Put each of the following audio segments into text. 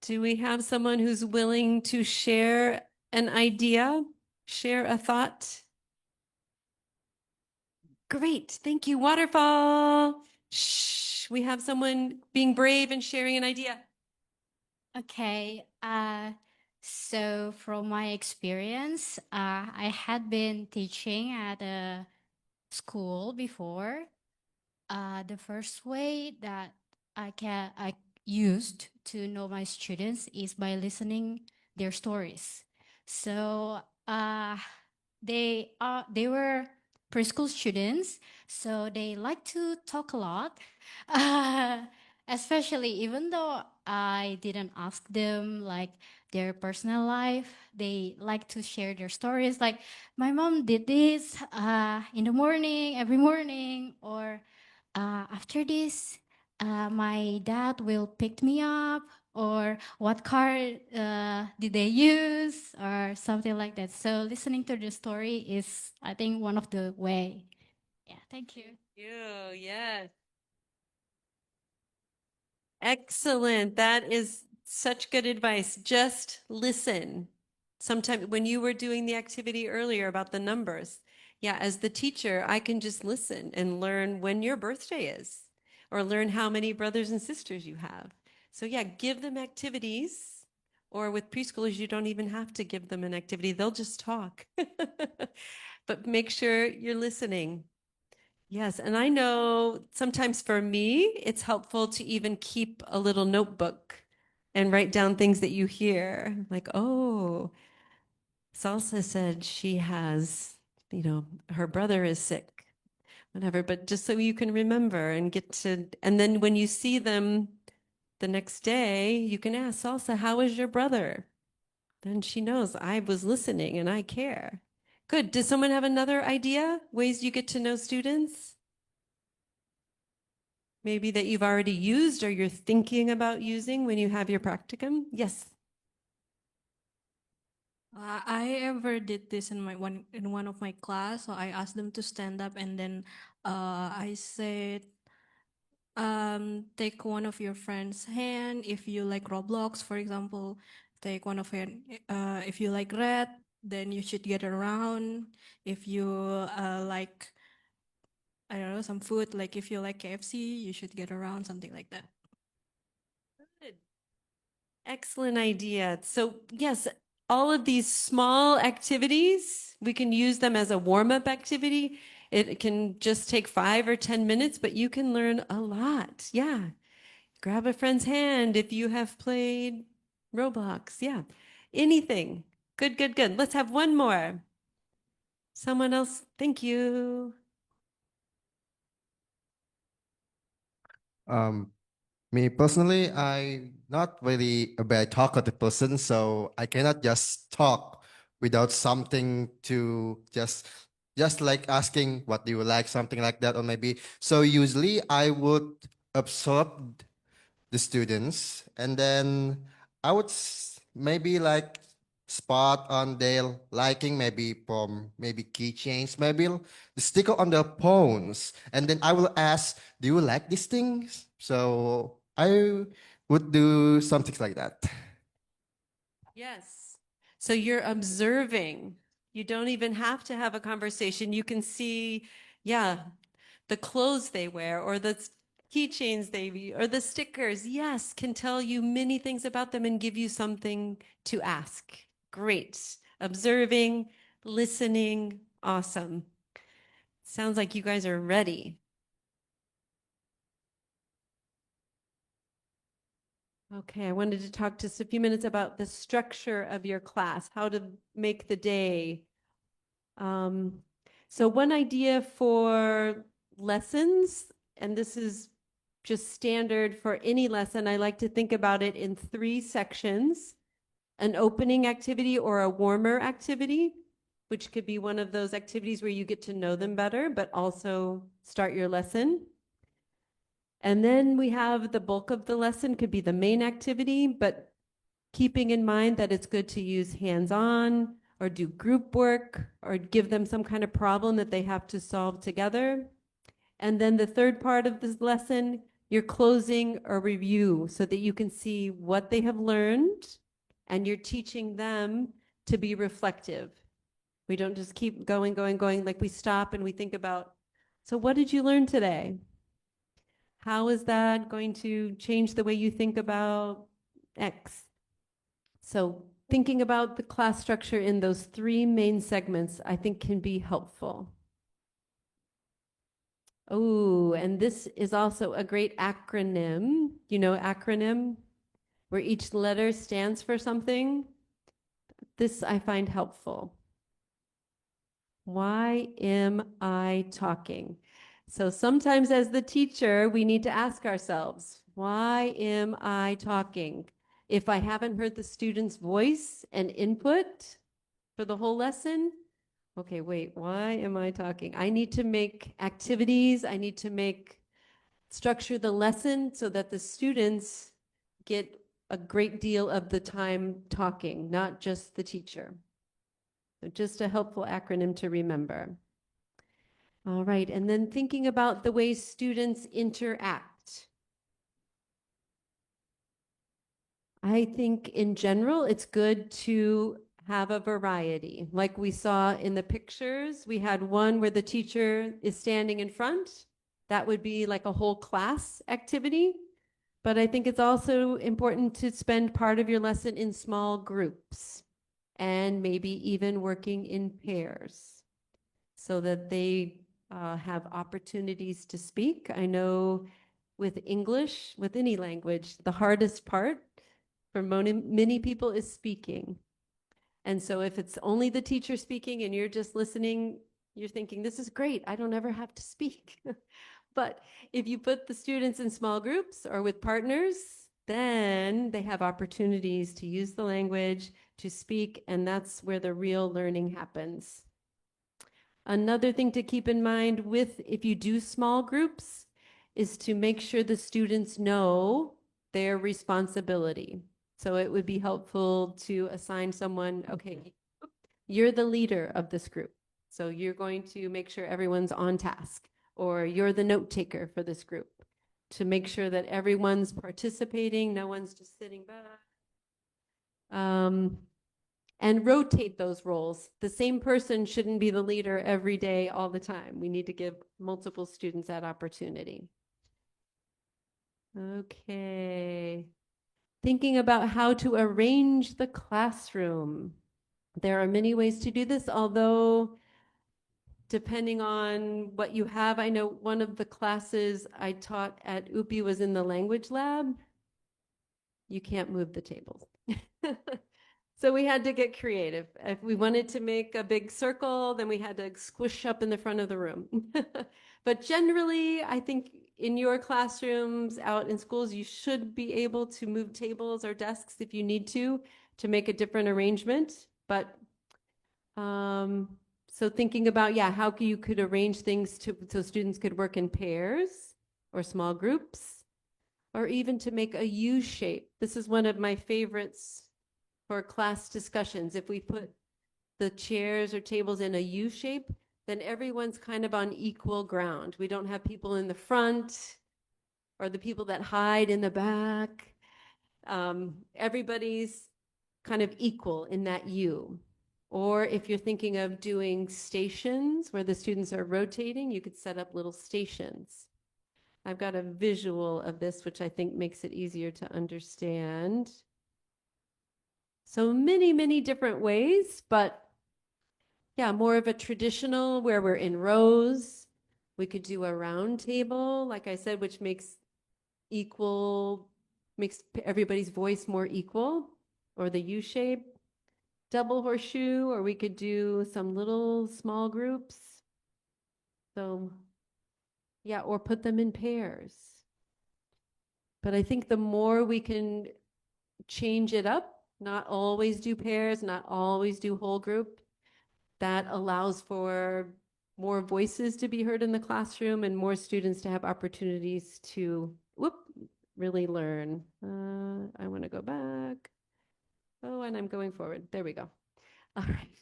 Do we have someone who's willing to share an idea, share a thought? Great, thank you. Waterfall. Shh, we have someone being brave and sharing an idea. Okay. So from my experience, I had been teaching at a school before. The first way that I used to know my students is by listening their stories. So they were preschool students, so they like to talk a lot. Uh, Especially even though I didn't ask them like their personal life, they like to share their stories. Like my mom did this in the morning, every morning, or after this, my dad will pick me up, or what car did they use, or something like that. So listening to the story is, I think, one of the way. Yeah, thank you. You, yes. Excellent. That is such good advice. Just listen. Sometime when you were doing the activity earlier about the numbers, yeah, as the teacher, I can just listen and learn when your birthday is or learn how many brothers and sisters you have. So, yeah, give them activities. Or with preschoolers, you don't even have to give them an activity, they'll just talk. But make sure you're listening. Yes, and I know sometimes for me, it's helpful to even keep a little notebook and write down things that you hear. Like, oh, Salsa said she has, her brother is sick, whatever, but just so you can remember and get to, and then when you see them the next day, you can ask Salsa, how is your brother? Then she knows I was listening and I care. Good. Does someone have another idea? Ways you get to know students? Maybe that you've already used or you're thinking about using when you have your practicum? Yes. I ever did this in one of my class. So I asked them to stand up, and then I said, take one of your friend's hand. If you like Roblox, for example, take one of your. If you like red, then you should get around. If you like, I don't know, some food, like if you like KFC, you should get around, something like that. Good. Excellent idea. So, yes, all of these small activities, we can use them as a warm-up activity. It can just take 5 or 10 minutes, but you can learn a lot. Yeah. Grab a friend's hand if you have played Roblox. Yeah. Anything. Good, good, good. Let's have one more. Someone else. Thank you. Um, Me personally, I not really a very talkative person, so I cannot just talk without something to just like asking what do you like, something like that, or maybe. So usually I would observe the students, and then I would maybe like spot on their liking, maybe from maybe keychains, maybe the sticker on their phones, and then I will ask, "Do you like these things?" So I would do something like that. Yes. So you're observing. You don't even have to have a conversation. You can see, yeah, the clothes they wear or the keychains or the stickers. Yes, can tell you many things about them and give you something to ask. Great. Observing, listening. Awesome. Sounds like you guys are ready. Okay, I wanted to talk just a few minutes about the structure of your class, how to make the day. Um, so one idea for lessons, and this is just standard for any lesson, I like to think about it in 3 sections: an opening activity or a warmer activity, which could be one of those activities where you get to know them better, but also start your lesson. And then we have the bulk of the lesson could be the main activity, but keeping in mind that it's good to use hands-on or do group work or give them some kind of problem that they have to solve together. And then the third part of this lesson you're closing a review so that you can see what they have learned and you're teaching them to be reflective. We don't just keep going, going, going. Like we stop and we think about, so what did you learn today? How is that going to change the way you think about X? So thinking about the class structure in those three main segments, I think can be helpful. Oh, and this is also a great acronym. You know, acronym, where each letter stands for something. This I find helpful. Why am I talking? So sometimes as the teacher, we need to ask ourselves, why am I talking? If I haven't heard the student's voice and input for the whole lesson, okay, wait, why am I talking? I need to make activities, I need to structure the lesson so that the students get a great deal of the time talking, not just the teacher. So just a helpful acronym to remember. All right, and then thinking about the way students interact. I think in general, it's good to have a variety. Like we saw in the pictures, we had one where the teacher is standing in front. That would be like a whole class activity. But I think it's also important to spend part of your lesson in small groups and maybe even working in pairs so that they have opportunities to speak. I know with English, with any language, the hardest part for many people is speaking. And so if it's only the teacher speaking and you're just listening, you're thinking, this is great, I don't ever have to speak. But if you put the students in small groups or with partners, then they have opportunities to use the language, to speak, and that's where the real learning happens. Another thing to keep in mind with if you do small groups is to make sure the students know their responsibility. So it would be helpful to assign someone, okay, you're the leader of this group. So you're going to make sure everyone's on task, or you're the note taker for this group to make sure that everyone's participating, no one's just sitting back. And rotate those roles. The same person shouldn't be the leader every day, all the time. We need to give multiple students that opportunity. Okay. Thinking about how to arrange the classroom. There are many ways to do this, although depending on what you have, I know one of the classes I taught at UPI was in the language lab. You can't move the tables. So we had to get creative. If we wanted to make a big circle, then we had to squish up in the front of the room. But generally, I think in your classrooms, out in schools, you should be able to move tables or desks if you need to make a different arrangement. But so thinking about, yeah, how you could arrange things so students could work in pairs or small groups, or even to make a U shape. This is one of my favorites for class discussions. If we put the chairs or tables in a U shape, then everyone's kind of on equal ground. We don't have people in the front or the people that hide in the back. Everybody's kind of equal in that U. Or if you're thinking of doing stations where the students are rotating, you could set up little stations. I've got a visual of this, which I think makes it easier to understand. So many, many different ways, but yeah, more of a traditional where we're in rows. We could do a round table, like I said, which makes everybody's voice more equal, or the U shape, double horseshoe, or we could do some little small groups. So yeah, or put them in pairs. But I think the more we can change it up, not always do pairs, not always do whole group, that allows for more voices to be heard in the classroom and more students to have opportunities to really learn. I want to go back. Oh, and I'm going forward. There we go. All right.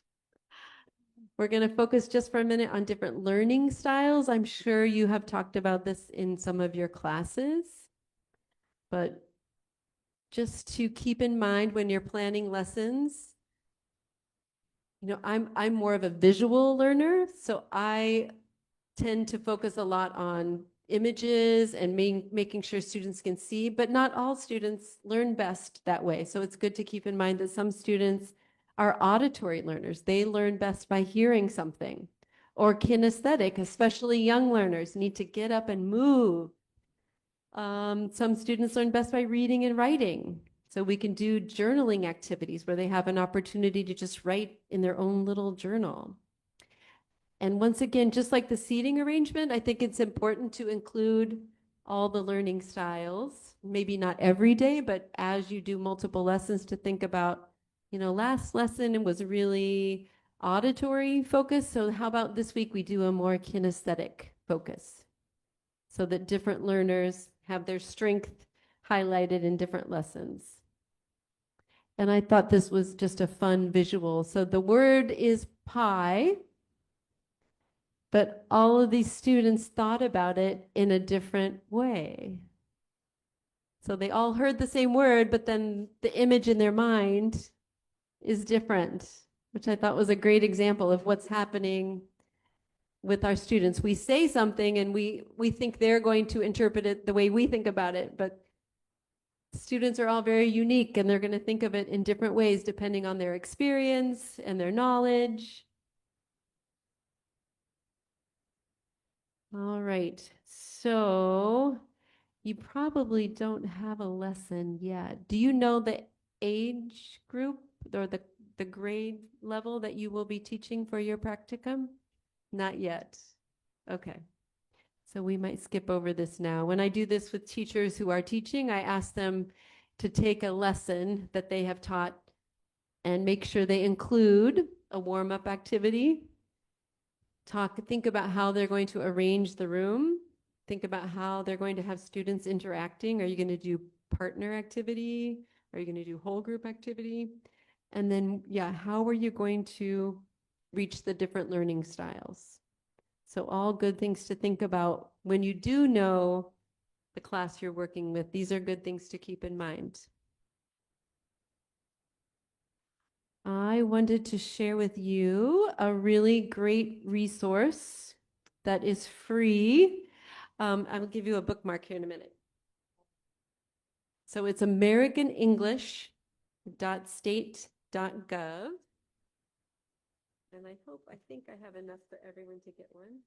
We're going to focus just for a minute on different learning styles. I'm sure you have talked about this in some of your classes, but just to keep in mind when you're planning lessons, I'm more of a visual learner, so I tend to focus a lot on images and making sure students can see, but not all students learn best that way. So it's good to keep in mind that some students are auditory learners. They learn best by hearing something. Or kinesthetic, especially young learners, need to get up and move. Some students learn best by reading and writing. So we can do journaling activities where they have an opportunity to just write in their own little journal. And once again, just like the seating arrangement, I think it's important to include all the learning styles, maybe not every day, but as you do multiple lessons, to think about, last lesson was really auditory focus. So how about this week we do a more kinesthetic focus so that different learners have their strength highlighted in different lessons. And I thought this was just a fun visual. So the word is pie, but all of these students thought about it in a different way. So they all heard the same word, but then the image in their mind is different, which I thought was a great example of what's happening with our students. We say something and we think they're going to interpret it the way we think about it, but students are all very unique and they're going to think of it in different ways depending on their experience and their knowledge. All right, so you probably don't have a lesson yet. Do you know the age group or the grade level that you will be teaching for your practicum? Not yet. Okay. So we might skip over this now. When I do this with teachers who are teaching, I ask them to take a lesson that they have taught and make sure they include a warm-up activity. Think about how they're going to arrange the room. Think about how they're going to have students interacting. Are you going to do partner activity? Are you going to do whole group activity? And then, how are you going to reach the different learning styles? So all good things to think about when you do know the class you're working with. These are good things to keep in mind. I wanted to share with you a really great resource that is free. I'll give you a bookmark here in a minute. So it's americanenglish.state.gov. And I think I have enough for everyone to get one.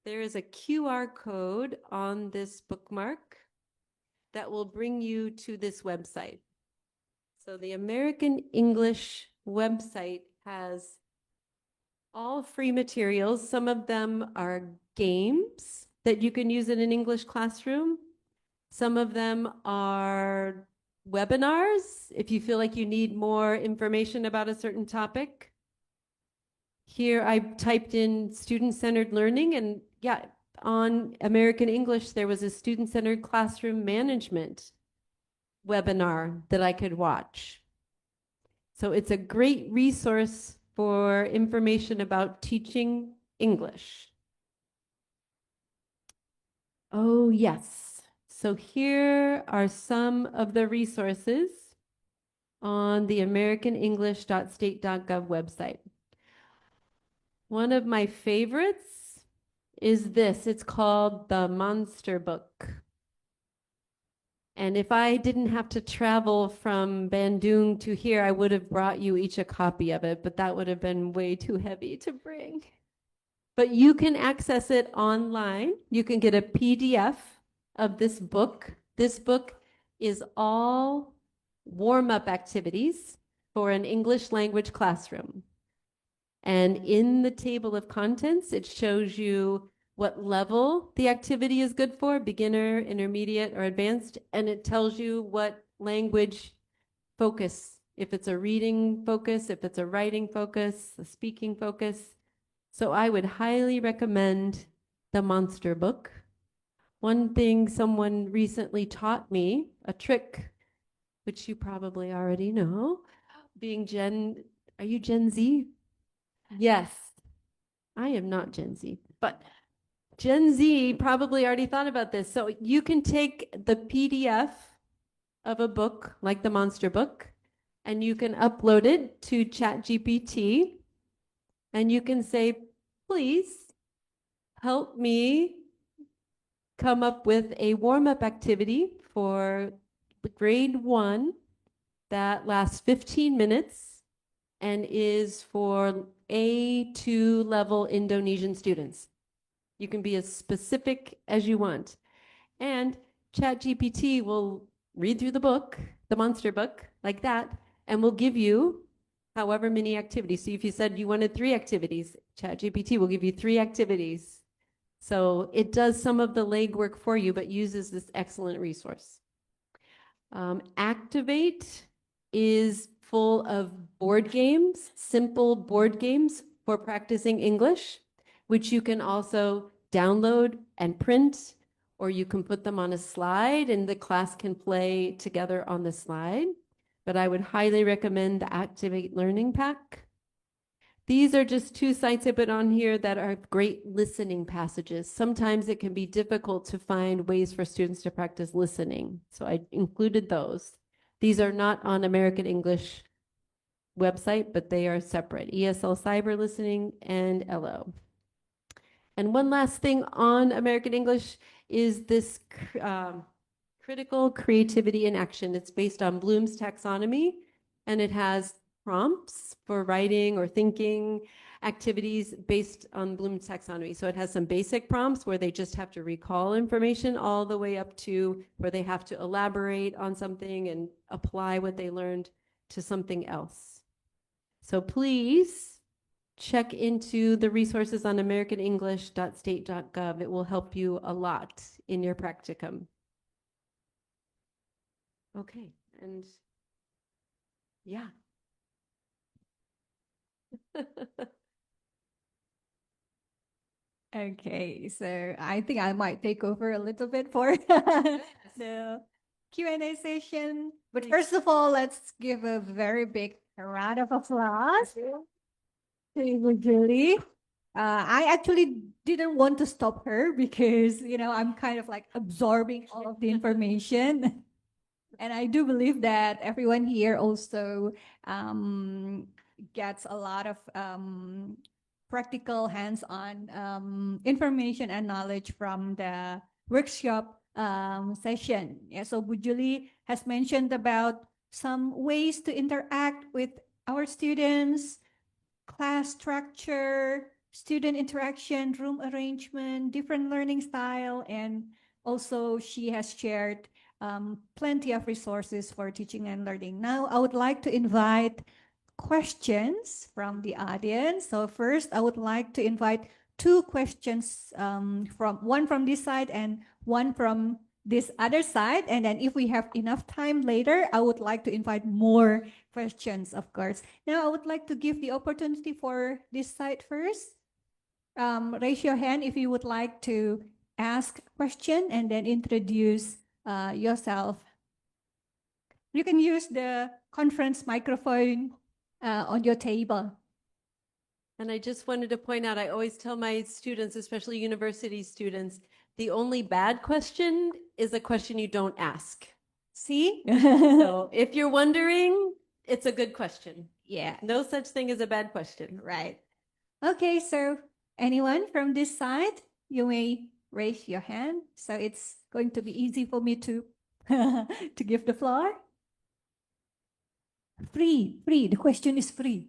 There is a QR code on this bookmark that will bring you to this website. So the American English website has all free materials. Some of them are games that you can use in an English classroom. Some of them are webinars if you feel like you need more information about a certain topic. Here I typed in student-centered learning, and on American English, there was a student-centered classroom management webinar that I could watch. So it's a great resource for information about teaching English. Oh, yes. So here are some of the resources on the americanenglish.state.gov website. One of my favorites is this. It's called the Monster Book. And if I didn't have to travel from Bandung to here, I would have brought you each a copy of it, but that would have been way too heavy to bring. But you can access it online. You can get a PDF of this book. This book is all warm-up activities for an English language classroom. And in the table of contents, it shows you what level the activity is good for, beginner, intermediate, or advanced, and it tells you what language focus, if it's a reading focus, if it's a writing focus, a speaking focus. So I would highly recommend the Monster Book. One thing someone recently taught me, a trick, which you probably already know, are you Gen Z? Yes. I am not Gen Z, but Gen Z probably already thought about this. So you can take the PDF of a book like the Monster Book and you can upload it to ChatGPT and you can say, please help me come up with a warm-up activity for grade 1 that lasts 15 minutes and is for A2 level Indonesian students. You can be as specific as you want. And ChatGPT will read through the book, the Monster Book, like that, and will give you however many activities. So if you said you wanted 3 activities, ChatGPT will give you 3 activities. So it does some of the legwork for you, but uses this excellent resource. Activate is full of board games, simple board games for practicing English, which you can also download and print, or you can put them on a slide and the class can play together on the slide. But I would highly recommend the Activate Learning Pack. These are just 2 sites I put on here that are great listening passages. Sometimes it can be difficult to find ways for students to practice listening. So I included those. These are not on American English website, but they are separate, ESL Cyber Listening and LO. And one last thing on American English is this critical creativity in action. It's based on Bloom's taxonomy, and it has prompts for writing or thinking activities based on Bloom's taxonomy. So it has some basic prompts where they just have to recall information all the way up to where they have to elaborate on something and apply what they learned to something else. So please check into the resources on americanenglish.state.gov. It will help you a lot in your practicum. Okay, and yeah. Okay, so I think I might take over a little bit for the Q&A session. But first of all, let's give a very big round of applause to Julie. I actually didn't want to stop her because, I'm kind of like absorbing all of the information. And I do believe that everyone here also gets a lot of practical hands-on information and knowledge from the workshop session. Yeah, so Bu Julie has mentioned about some ways to interact with our students, class structure, student interaction, room arrangement, different learning style, and also she has shared plenty of resources for teaching and learning. Now, I would like to invite questions from the audience. So first, I would like to invite 2 questions one from this side and one from this other side. And then if we have enough time later, I would like to invite more questions, of course. Now, I would like to give the opportunity for this side first. Raise your hand if you would like to ask a question and then introduce yourself. You can use the conference microphone on your table. And I just wanted to point out, I always tell my students, especially university students, the only bad question is a question you don't ask. See? So if you're wondering, it's a good question. Yeah, No such thing as a bad question. right. Okay, so anyone from this side, you may raise your hand. So it's going to be easy for me to to give the floor. Free. The question is free.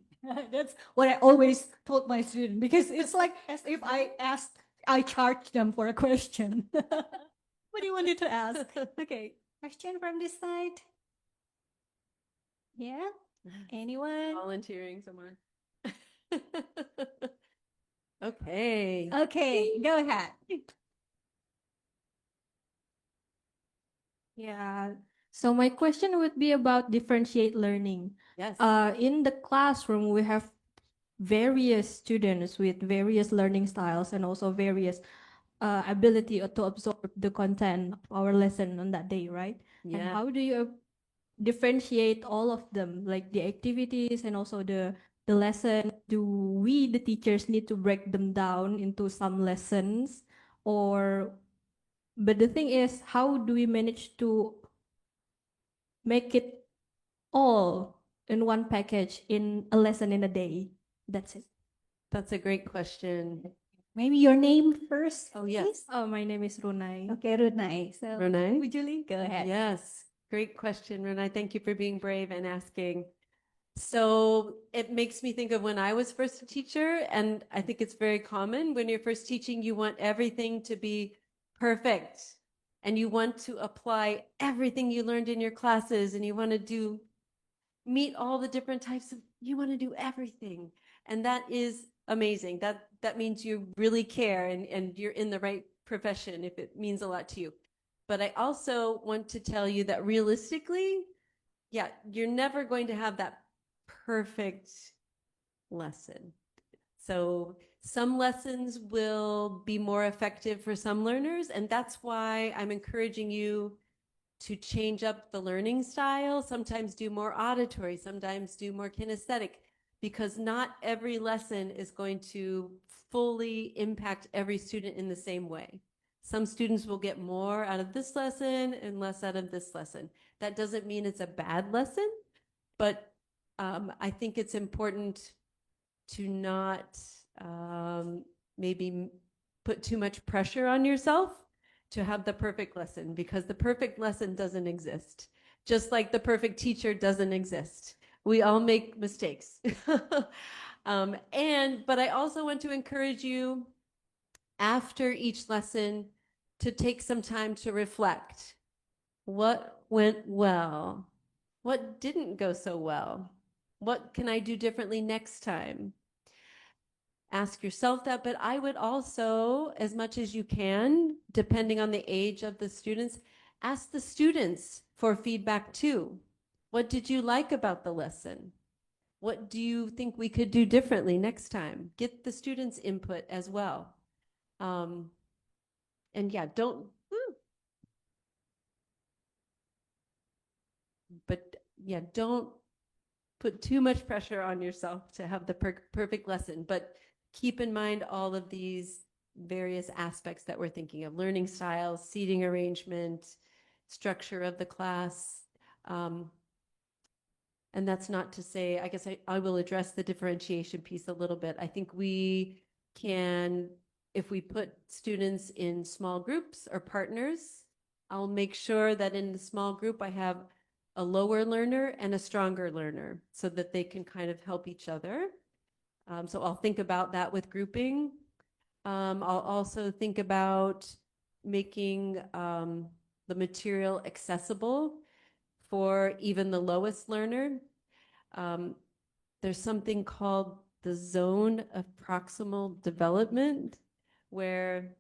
That's what I always told my students because it's like as if I charge them for a question. What do you want me to ask? Okay, question from this side. Yeah, anyone? Volunteering somewhere. Okay. Okay, go ahead. Yeah. So my question would be about differentiate learning. Yes. In the classroom, we have various students with various learning styles and also various ability to absorb the content of our lesson on that day, right? And Yeah. how do you differentiate all of them, like the activities and also the the lesson, do we, the teachers, need to break them down into some lessons? Or, but the thing is, how do we manage to make it all in one package in a lesson in a day? That's it. That's a great question. Maybe your name first. Oh, yes. please? Oh, my name is Runai. Okay, Runai. So, Renee? Julie, go ahead. Yes, great question, Renee. Thank you for being brave and asking. So it makes me think of when I was first a teacher, and I think it's very common when you're first teaching, you want everything to be perfect, and you want to apply everything you learned in your classes, and you want to meet all the different types of, you want to do everything. And that is amazing. That means you really care and you're in the right profession if it means a lot to you. But I also want to tell you that realistically, yeah, you're never going to have that perfect lesson. So some lessons will be more effective for some learners, and that's why I'm encouraging you to change up the learning style, sometimes do more auditory, sometimes do more kinesthetic, because not every lesson is going to fully impact every student in the same way. Some students will get more out of this lesson and less out of this lesson. That doesn't mean it's a bad lesson, but I think it's important to not maybe put too much pressure on yourself to have the perfect lesson, because the perfect lesson doesn't exist. Just like the perfect teacher doesn't exist. We all make mistakes. But I also want to encourage you after each lesson to take some time to reflect. What went well? What didn't go so well? What can I do differently next time? Ask yourself that, but I would also, as much as you can, depending on the age of the students, ask the students for feedback too. What did you like about the lesson? What do you think we could do differently next time? Get the students' input as well. And yeah, don't put too much pressure on yourself to have the perfect lesson, but keep in mind all of these various aspects that we're thinking of: learning styles, seating arrangement, structure of the class. And that's not to say, I guess I will address the differentiation piece a little bit. I think we can, if we put students in small groups or partners, I'll make sure that in the small group I have a lower learner and a stronger learner so that they can kind of help each other. So I'll think about that with grouping. I'll also think about making the material accessible for even the lowest learner. There's something called the zone of proximal development, where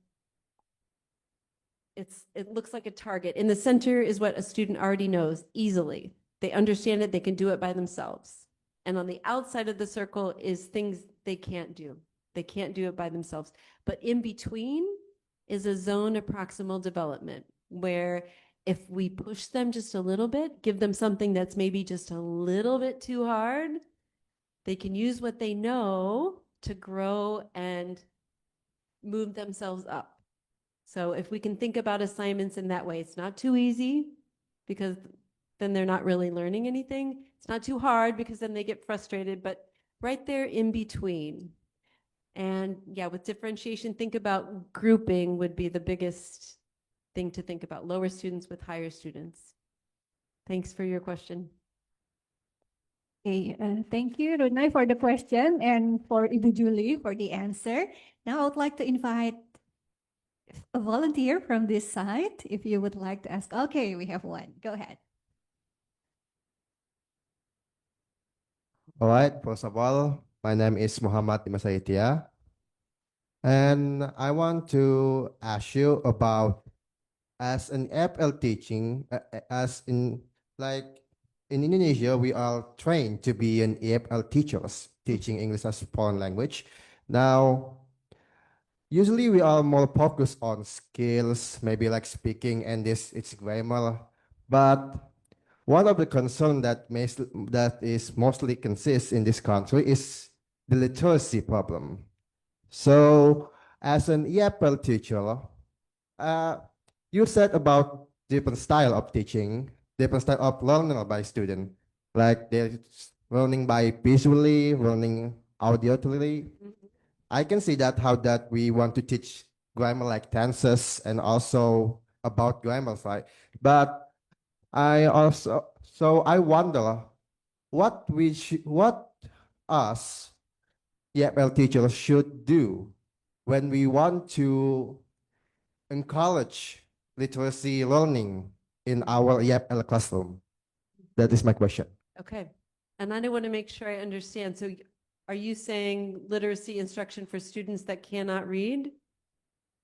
it looks like a target. In the center is what a student already knows easily. They understand it, they can do it by themselves. And on the outside of the circle is things they can't do. They can't do it by themselves. But in between is a zone of proximal development, where if we push them just a little bit, give them something that's maybe just a little bit too hard, they can use what they know to grow and move themselves up. So if we can think about assignments in that way, it's not too easy because then they're not really learning anything. It's not too hard because then they get frustrated, but right there in between. And yeah, with differentiation, think about grouping would be the biggest thing to think about: lower students with higher students. Thanks for your question. Okay, thank you, Runai, for the question, and for Ibu Julie for the answer. Now I would like to invite a volunteer from this side, if you would like to ask. Okay, we have one. Go ahead. All right, first of all, my name is Muhammad Dimasaitia, and I want to ask you about, as an FL teaching, as in, like, in Indonesia, we are trained to be an EFL teachers, teaching English as a foreign language. Now, usually we are more focused on skills, maybe like speaking and this, it's grammar. But one of the concern that is mostly consists in this country is the literacy problem. So, as an EFL teacher, uh, you said about different style of teaching, different style of learning by student, like they're learning by visually, learning auditory. I can see that how that we want to teach grammar like tenses and also about grammar, right? But I wonder what us EFL teachers should do when we want to encourage literacy learning in our EFL classroom. That is my question. Okay. And I want to make sure I understand. So are you saying literacy instruction for students that cannot read?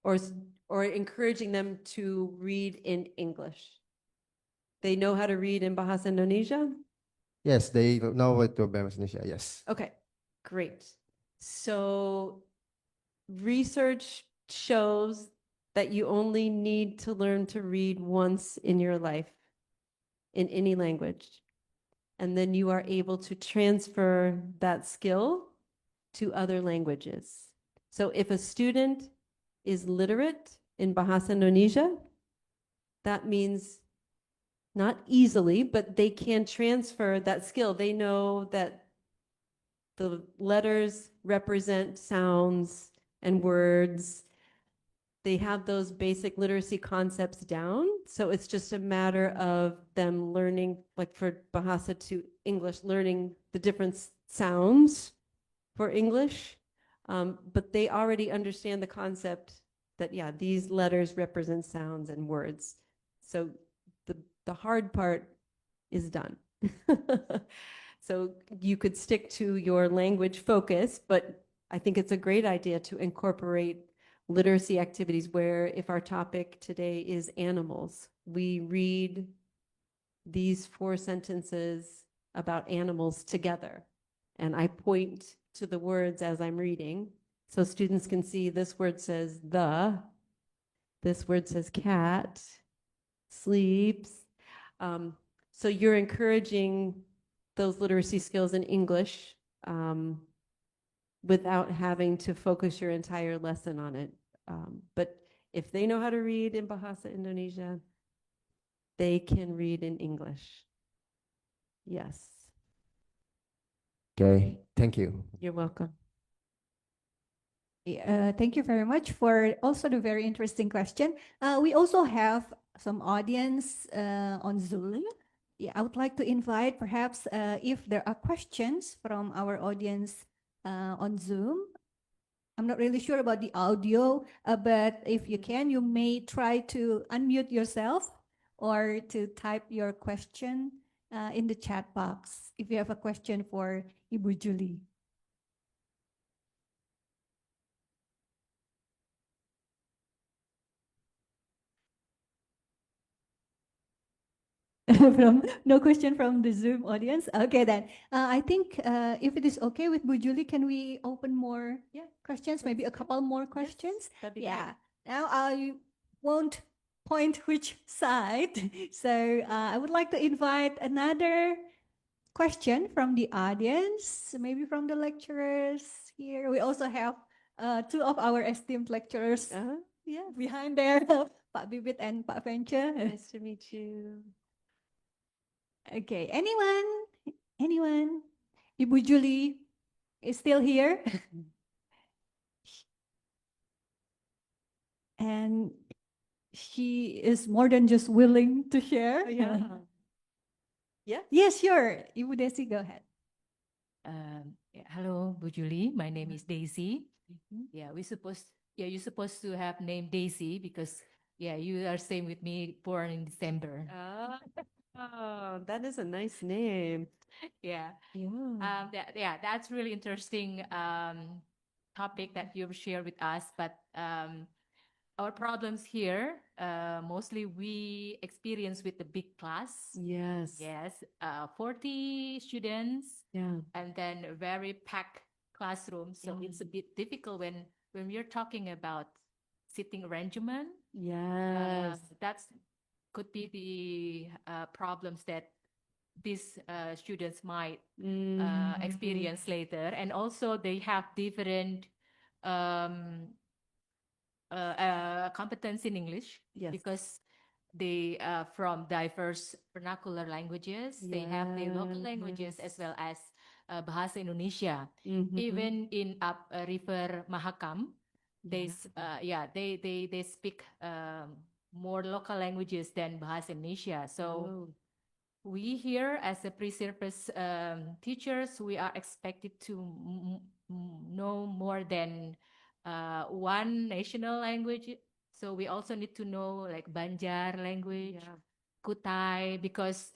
Or encouraging them to read in English? They know how to read in Bahasa Indonesia? Yes, they know what to Indonesia. Yes. Okay, great. So research shows that you only need to learn to read once in your life in any language. And then you are able to transfer that skill to other languages. So if a student is literate in Bahasa Indonesia, that means not easily, but they can transfer that skill. They know that the letters represent sounds and words. They have those basic literacy concepts down. So it's just a matter of them learning, like for Bahasa to English, learning the different sounds for English. But they already understand the concept that, yeah, these letters represent sounds and words. So the hard part is done. So you could stick to your language focus, but I think it's a great idea to incorporate literacy activities where if our topic today is animals, we read these 4 sentences about animals together. And I point to the words as I'm reading so students can see this word says this word says cat, sleeps. So you're encouraging those literacy skills in English without having to focus your entire lesson on it. But if they know how to read in Bahasa Indonesia, they can read in English. Yes, Okay. Thank you. you're welcome. Thank you very much for also the very interesting question. We also have some audience on Zoom. Yeah, I would like to invite perhaps if there are questions from our audience on Zoom. I'm not really sure about the audio, but if you can, you may try to unmute yourself or to type your question in the chat box if you have a question for Ibu Julie. No question from the Zoom audience. Okay, then I think if it is okay with Bu Julie, can we open more questions? Maybe a couple more questions. That'd be Yeah. Now I won't point which side, so I would like to invite another question from the audience, maybe from the lecturers here. We also have 2 of our esteemed lecturers great. Yeah, behind there, Pak Bibit and Pak Venture. nice to meet you. Okay, anyone? Ibu Julie is still here. And she is more than just willing to share. Yeah. Yeah. Yes, sure. Ibu Desi, go ahead. Hello, Bu Julie. My name is Daisy. Yeah, you're supposed to have name Daisy because you are same with me, born in December. Oh, that is a nice name. Yeah. Yeah. That's really interesting topic that you've shared with us. But our problems here, mostly we experience with the big class. Yes. Yes, 40 students, Yeah. and then a very packed classroom. So it's a bit difficult when we're talking about sitting arrangement. Yes. That's could be the problems that these students might Mm-hmm. experience later. And also they have different um, competence in English Yes. because they from diverse vernacular languages. They have their local languages as well as Bahasa Indonesia. Mhm. Even in up River Mahakam, they speak more local languages than Bahasa Indonesia. So Oh. we here as a pre-service teachers, we are expected to know more than one national language. So we also need to know like Banjar language, Yeah. Kutai, because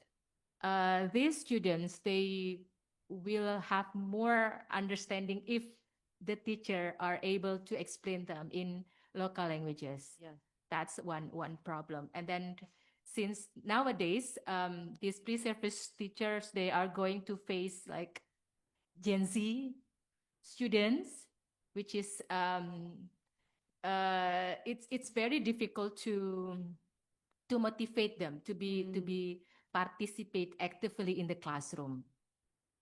these students, they will have more understanding if the teacher are able to explain them in local languages. Yeah. That's one problem. And then since nowadays, these pre-service teachers, they are going to face like Gen Z students, which is it's very difficult to motivate them to be participate actively in the classroom.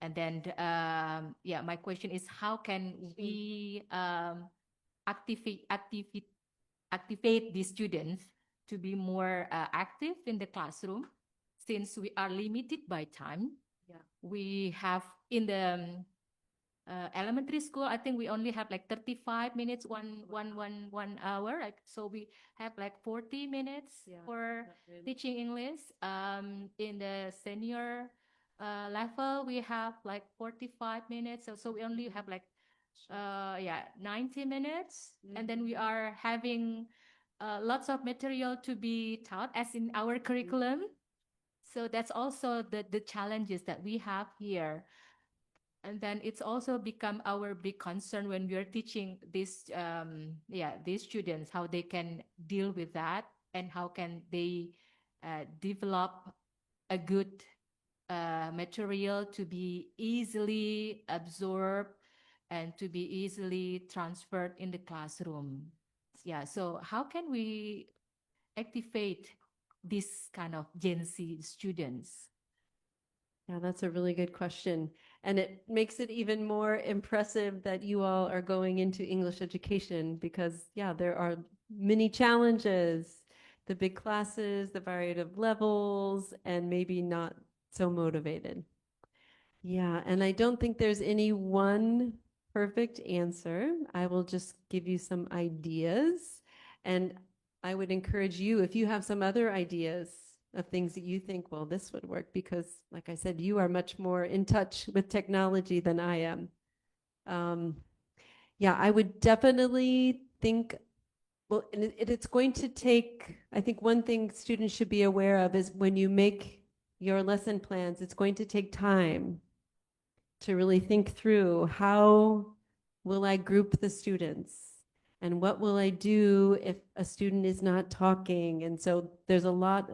And then my question is, how can we activate these students to be more active in the classroom, since we are limited by time. Yeah. We have in the elementary school, I think we only have like 35 minutes, one hour. Like, so we have like 40 minutes for teaching English. In the senior level, we have like 45 minutes. So we only have like 90 minutes. And then we are having lots of material to be taught as in our curriculum. So that's also the challenges that we have here. And then it's also become our big concern when we are teaching these these students, how they can deal with that and how can they develop a good material to be easily absorbed and to be easily transferred in the classroom. Yeah, so how can we activate this kind of Gen Z students? Yeah, that's a really good question. And it makes it even more impressive that you all are going into English education because, yeah, there are many challenges, the big classes, the variety of levels, and maybe not so motivated. Yeah, and I don't think there's any one perfect answer. I will just give you some ideas. And I would encourage you, if you have some other ideas of things that you think, well, this would work, because like I said, you are much more in touch with technology than I am. Yeah, I would definitely think, well, and it's going to take, I think one thing students should be aware of is when you make your lesson plans, it's going to take time to really think through how will I group the students and what will I do if a student is not talking. And so there's a lot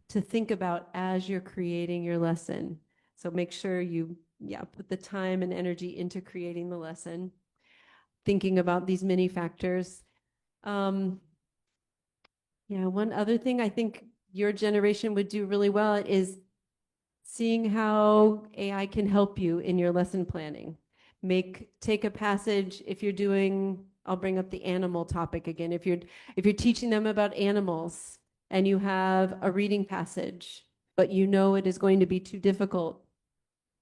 to think about as you're creating your lesson. So make sure you put the time and energy into creating the lesson, thinking about these many factors. One other thing I think your generation would do really well is seeing how AI can help you in your lesson planning. Take a passage if you're doing, I'll bring up the animal topic again. If you're teaching them about animals and you have a reading passage, but you know it is going to be too difficult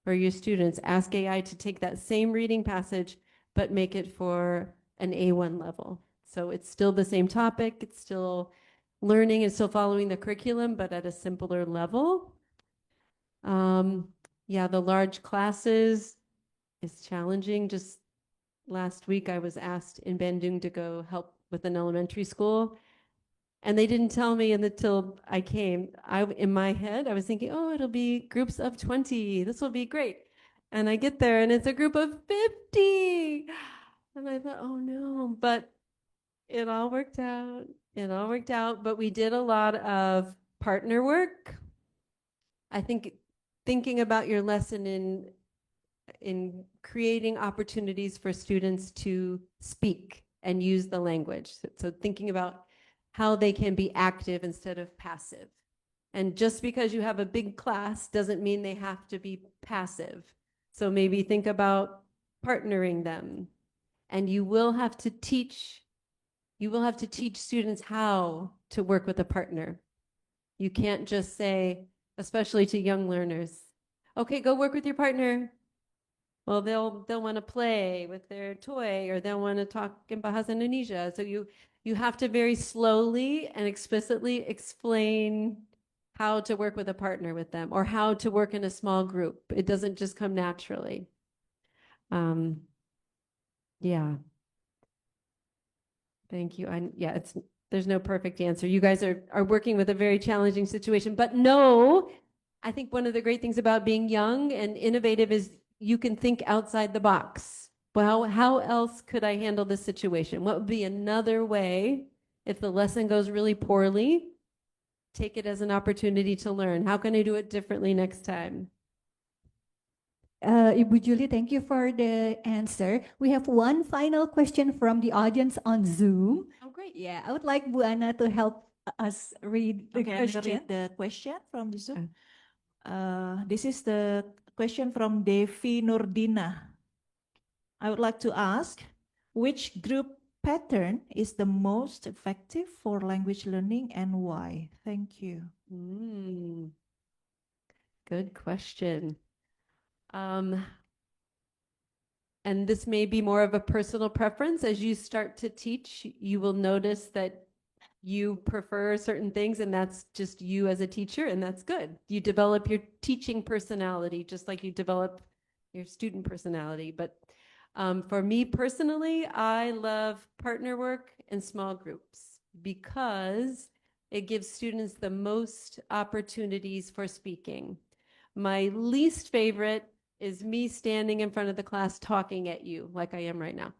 for your students, ask AI to take that same reading passage, but make it for an A1 level. So it's still the same topic, it's still learning, it's still following the curriculum, but at a simpler level. The large classes is challenging. Just last week, I was asked in Bandung to go help with an elementary school, and they didn't tell me until I came. In my head, I was thinking, oh, it'll be groups of 20. This will be great. And I get there, and it's a group of 50. And I thought, oh no, but it all worked out. It all worked out, but we did a lot of partner work. I think thinking about your lesson in creating opportunities for students to speak and use the language. So thinking about how they can be active instead of passive, And just because you have a big class doesn't mean they have to be passive. So maybe think about partnering them. And you will have to teach students how to work with a partner. You can't just say, especially to young learners, okay, go work with your partner. Well, they'll want to play with their toy, or they'll want to talk in Bahasa Indonesia. So you have to very slowly and explicitly explain how to work with a partner with them, or how to work in a small group. It doesn't just come naturally. Yeah. Thank you. Yeah, there's no perfect answer. You guys are working with a very challenging situation, but no, I think one of the great things about being young and innovative is you can think outside the box. Well, how else could I handle this situation? What would be another way if the lesson goes really poorly? Take it as an opportunity to learn. How can I do it differently next time? Ibu Julie, thank you for the answer. We have one final question from the audience on Zoom. Oh, great. Yeah, I would like Bu Anna to help us read the Okay, I'm gonna question. read the question from the Zoom. This is the question from Devi Nurdina. I would like to ask, which group pattern is the most effective for language learning and why? Thank you. Good question. And this may be more of a personal preference. As you start to teach, you will notice that you prefer certain things, and that's just you as a teacher, and that's good. You develop your teaching personality just like you develop your student personality. But for me personally, I love partner work and small groups because it gives students the most opportunities for speaking. My least favorite is me standing in front of the class talking at you like I am right now.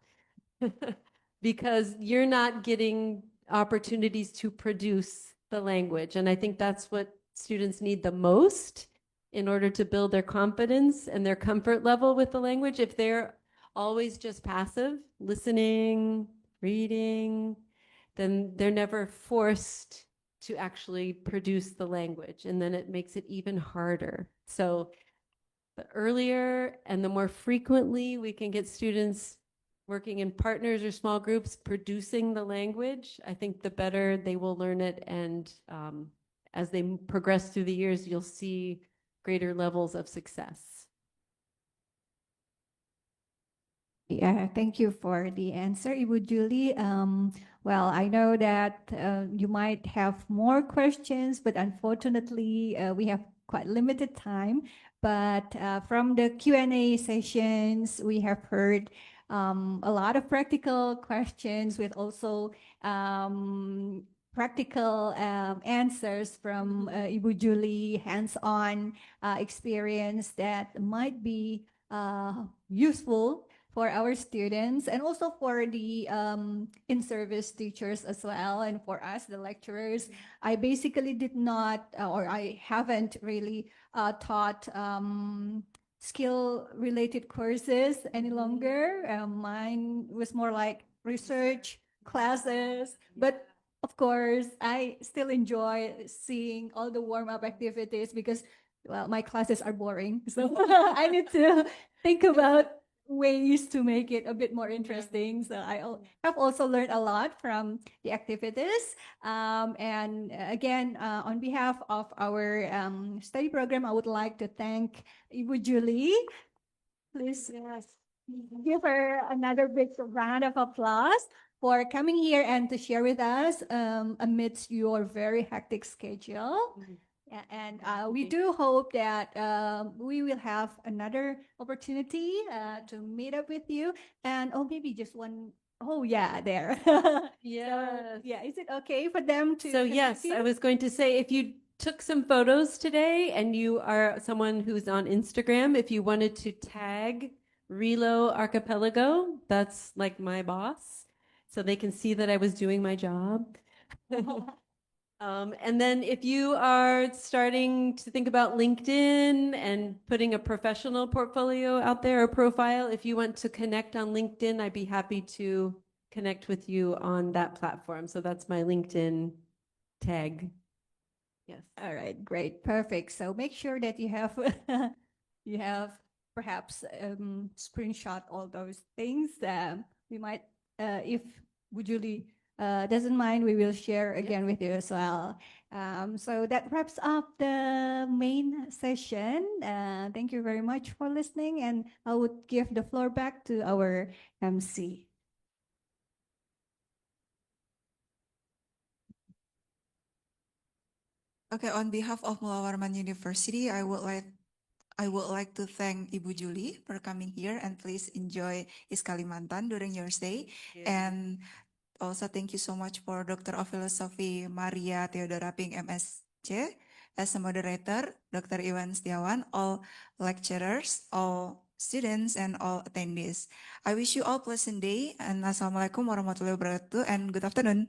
Because you're not getting opportunities to produce the language. And I think that's what students need the most in order to build their confidence and their comfort level with the language. If they're always just passive, listening, reading, then they're never forced to actually produce the language. And then it makes it even harder. So the earlier and the more frequently we can get students working in partners or small groups producing the language, I think the better they will learn it. And as they progress through the years, you'll see greater levels of success. Yeah, thank you for the answer, Ibu Julie. Well, I know that you might have more questions, but unfortunately, we have quite limited time. But from the Q&A sessions, we have heard a lot of practical questions with also practical answers from Ibu Julie, hands-on experience that might be useful for our students and also for the in-service teachers as well, and for us, the lecturers. I basically did not, or I haven't really taught skill-related courses any longer. Mine was more like research classes, but of course, I still enjoy seeing all the warm-up activities because, well, my classes are boring. So I need to think about ways to make it a bit more interesting. So I have also learned a lot from the activities. And again, on behalf of our study program, I would like to thank Ibu Julie. Please give her another big round of applause for coming here and to share with us amidst your very hectic schedule. Yeah, and we do hope that we will have another opportunity to meet up with you, and maybe just one. Oh yeah, there. Yes. Yeah, is it okay for them to? So connect yes, you? I was going to say, if you took some photos today and you are someone who's on Instagram, if you wanted to tag Relo Archipelago, that's like my boss, so they can see that I was doing my job. And then if you are starting to think about LinkedIn and putting a professional portfolio out there or profile, if you want to connect on LinkedIn, I'd be happy to connect with you on that platform. So that's my LinkedIn tag. Yes. All right, great, perfect. So make sure that you have you have perhaps screenshot all those things. We might, if Bu Julie doesn't mind, we will share again with you as well. So that wraps up the main session. Thank you very much for listening, and I would give the floor back to our MC. Okay, on behalf of Mula Warman University, I would like to thank Ibu Julie for coming here, and please enjoy East Kalimantan during your stay. And also thank you so much for Dr. of Philosophy Maria Theodora Ping MSc as a moderator, Dr. Iwan Setiawan, all lecturers, all students, and all attendees. I wish you all pleasant day, and Assalamualaikum warahmatullahi wabarakatuh, and good afternoon.